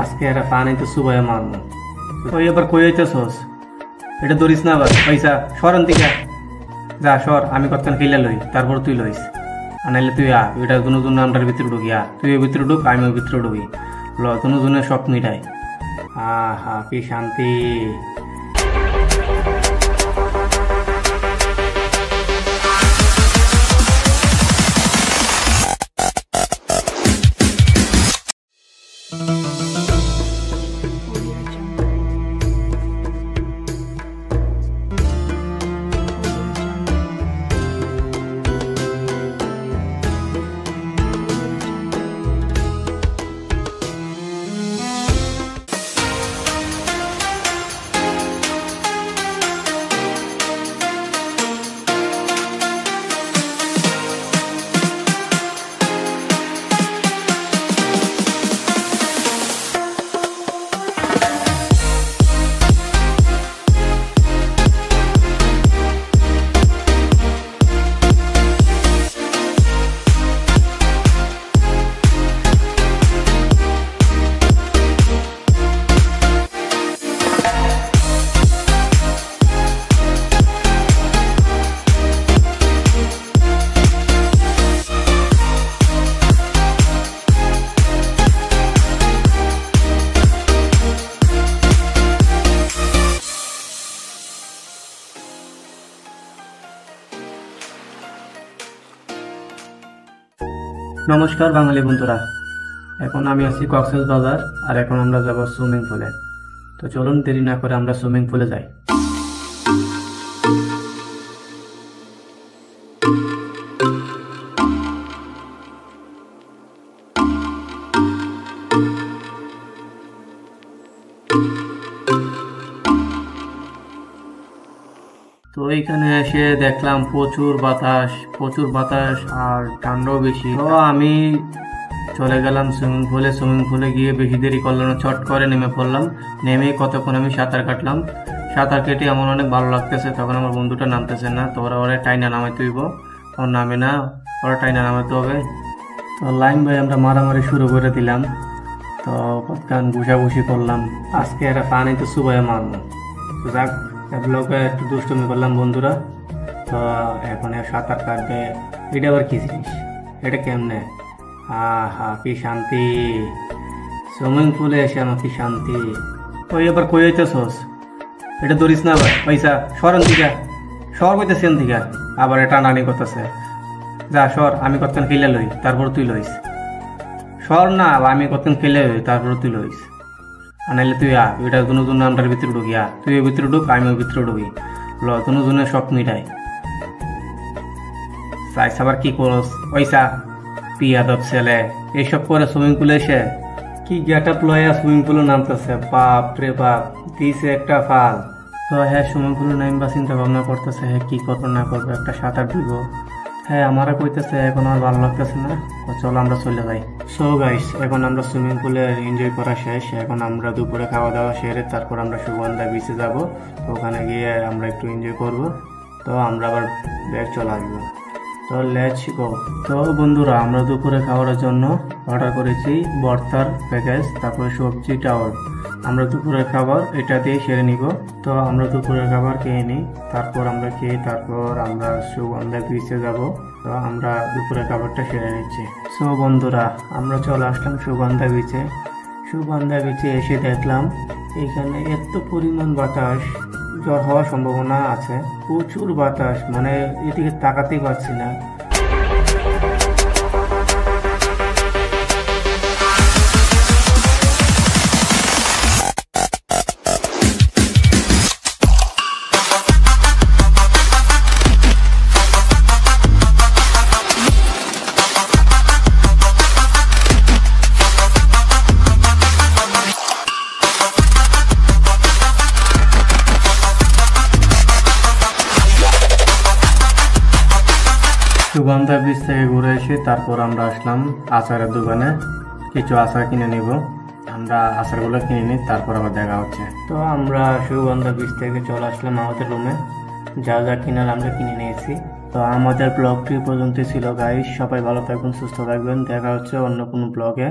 আজকে এরা পানি তো সুবাই মারবো। ওই এবার কই হইতেছস? এটা ধরিস না আবার পয়সা সরান দিকে যা সর, আমি কতক্ষণ খেলে লই তারপর তুই লইস। আনাইলে তুই এটা দুনো দুনো আমটার ভিতরে ঢুকি তুই ওই ভিতরে ঢুক, আমি ওই ভিতরে ঢুকি, দুনো দুনের শখ মিটাই। আহা কি শান্তি। নমস্কার বাঙালি বন্ধুরা, এখন আমি আছি কক্সবাজার আর এখন আমরা যাব সুইমিং পুলে। তো চলুন দেরি না করে আমরা সুইমিং পুলে যাই। তো এইখানে এসে দেখলাম প্রচুর বাতাস আর ঠান্ডাও বেশি। তো আমি চলে গেলাম সুইমিং পুলে গিয়ে বেশি দেরি করলাম না, চট করে নেমে পড়লাম। নেমে কতক্ষণ আমি সাঁতার কাটলাম। সাঁতার কেটে আমার অনেক ভালো লাগতেছে। তখন আমার বন্ধুটা নামতেছে না, তো ওরা টাইনা নামাইতে হইব, ওর নামে না, ওরা টাইনা নামাইতে হবে। তো লাইন ভাই আমরা মারামারি শুরু করে দিলাম। তো কতক্ষণ ঘুষাঘুষি করলাম। আজকে এরা পানি তো সুবাই মারবো। তো যাক, ব্লগে একটু দুষ্টুমি করলাম বন্ধুরা। তো এখন সাঁতার কাটবে। এটা আবার কি জিনিস? এটা কেমনে? আহা কি শান্তি। সুইমিং পুলে এসে আমার কি শান্তি। ওই এবার কই হইতেছস? এটা ধরিস না আবার পয়সা সরান দিকে সর কইতেছেন দিকে, আবার এটা টানানি করতেছে। যা সর, আমি কতক্ষণ খেলে লই তারপর তুই লইস। সর না, আমি কতক্ষণ খেলে লই তারপর তুই লইস। আনাইলে তুই এটা দুনো দুনো আমটার ভিতরে ঢুকি তুই ওই ভিতরে ঢুক, আমি ওই ভিতরে ঢুকি, দুনো দুনের শখ মিটাই। চাইস আবার কি করস? পয়সা পিয়াদব ছেলে এইসব করে সুইমিং পুলে এসে কি গেট আপ লয়া সুইমিং পুলে নামতেছে। বাপ রে বাপ, দিছে একটা ফাল। তো হ্যাঁ, সুইমিং পুলে নামবা চিন্তা ভাবনা করতেছে, হ্যাঁ কি করবো না করবো, একটা সাঁতার দিব। হ্যাঁ আমারা কইতেছে এখন আর ভালো লাগতেছে না, তো চলো আমরা চলে যাই। সো গাইস, এখন আমরা সুইমিং পুলে এনজয় করা শেষ। এখন আমরা দুপুরে খাওয়া দাওয়া সেরে তারপর আমরা সুগন্ধা বিচে যাব। তো ওখানে গিয়ে আমরা একটু এনজয় করব। তো আমরা আবার ব্যাগ চলে আসবো। তো লেটস গো। তো বন্ধুরা, আমরা দুপুরে খাওয়ার জন্য অর্ডার করেছি ভর্তার প্যাকেজ, তারপরে সবজি টাওয়ার। আমরা দুপুরের খাবার এটা দিয়ে সেরে নিব। তো আমরা দুপুরের খাবার খেয়ে নিই, তারপর আমরা সুগন্ধা বিচে যাব। তো আমরা দুপুরের খাবারটা সেরে নিচ্ছি। সো বন্ধুরা, আমরা চলে আসলাম সুগন্ধা বিচে এসে দেখলাম এখানে এত পরিমাণ বাতাস, জ্বর হওয়ার সম্ভাবনা আছে। প্রচুর বাতাস, মানে এদিকে তাকাতেই পারছি না। সুগন্ধা বিচ থেকে ঘুরে এসে তারপর আমরা আসলাম আচারের দোকানে, কিছু আচার কিনে নিব। আমরা আচারগুলো কিনে নিই, তারপর আবার দেখা হচ্ছে। তো আমরা সুগন্ধা বিচ থেকে চলে আসলাম আমাদের রুমে। যা যা কিনার আমরা কিনে নিয়েছি। তো আমাদের ব্লগটি পর্যন্ত ছিল গাইস। সবাই ভালো থাকবেন, সুস্থ থাকবেন। দেখা হচ্ছে অন্য কোনো ব্লগে।